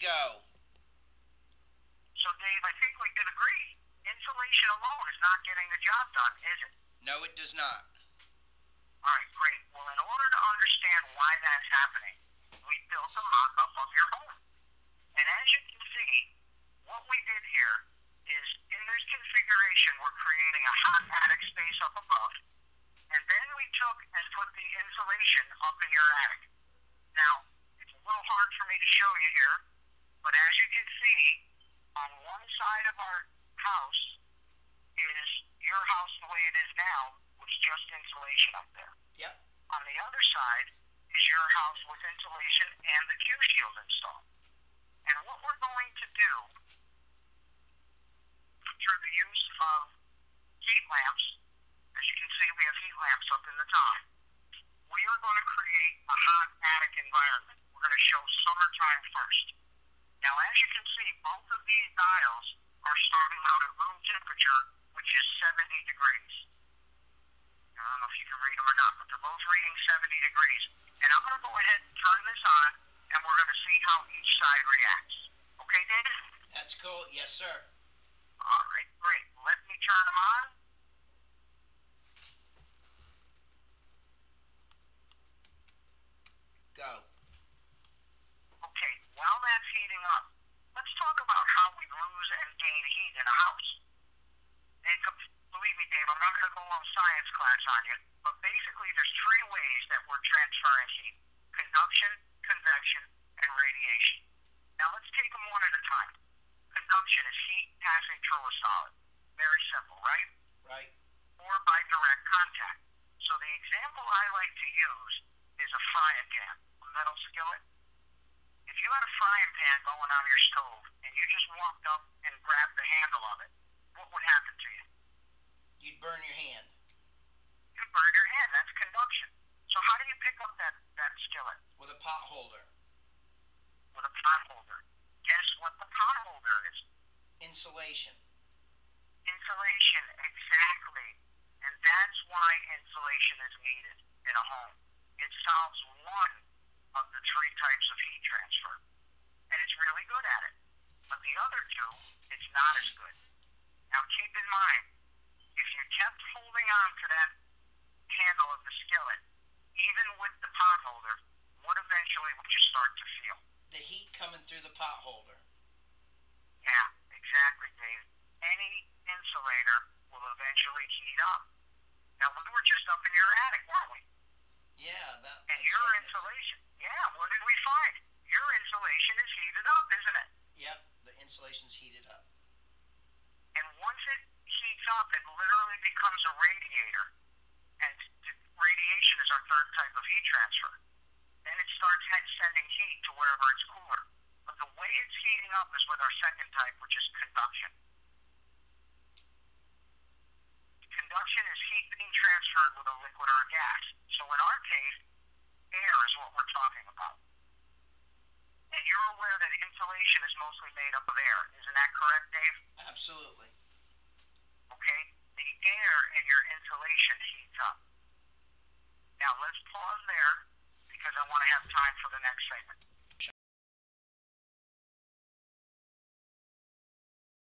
go. So, Dave, I think we can agree. Insulation alone is not getting the job done, is it? No, it does not. All right, great. Well, in order to understand why that's happening, we built a mock-up of your home. And as you can see, what we did here is in this configuration, we're creating a hot attic space up above, and then we took and put the insulation up in your attic. Now, it's a little hard for me to show you here, but as you can see, on one side of our house is your house the way it is now, with just insulation up there. Yep. On the other side is your house with insulation and the Q-Shield installed. And what we're going to do through the use of heat lamps, as you can see we have heat lamps up in the top, we are going to create a hot attic environment. We're going to show summertime first. Now as you can see, both of these dials are starting out at room temperature, which is 70 degrees. I don't know if you can read them or not, but they're both reading 70 degrees. And I'm going to go ahead and turn this on, and we're going to see how each side reacts. Okay, David? That's cool. Yes, sir. All right, great. Let me turn them on. Go. Okay, while that's heating up, let's talk about how we lose and gain heat in a house. And believe me, Dave, I'm not going to go on science class on you, but basically there's three ways that we're transferring heat: conduction, convection, and radiation. Now let's take them one at a time. Conduction is heat passing through a solid. Very simple, right? Right. Or by direct contact. So the example I like to use is a frying pan, a metal skillet. If you had a frying pan going on your stove and you just walked up and grabbed the handle of it, what would happen to you? You'd burn your hand. You'd burn your hand. That's conduction. So how do you pick up that skillet? With a pot holder. With a pot holder. Guess what the pot holder is? Insulation. Insulation, exactly. And that's why insulation is needed in a home. It solves one of the three types of heat transfer. And it's really good at it. But the other two, it's not as good. Now keep in mind, if you kept holding on to that handle of the skillet, even with the pot holder, what eventually would you start to feel? The heat coming through the pot holder. Yeah, exactly, Dave. Any insulator will eventually heat up. Now, we were just up in your attic, weren't we? Yeah, and your insulation, yeah, what did we find? Your insulation is heated up, isn't it? Yep, the insulation's heated up. And once it heats up, it literally becomes a radiator. And radiation is our third type of heat transfer. Then it starts sending heat to wherever it's cooler. But the way it's heating up is with our second type, which is conduction. Conduction is heat being transferred with a liquid or a gas. So in our case, air is what we're talking about. And you're aware that insulation is mostly made up of air. Isn't that correct, Dave? Absolutely. Okay? The air in your insulation heats up. Now let's pause there because I want to have time for the next segment.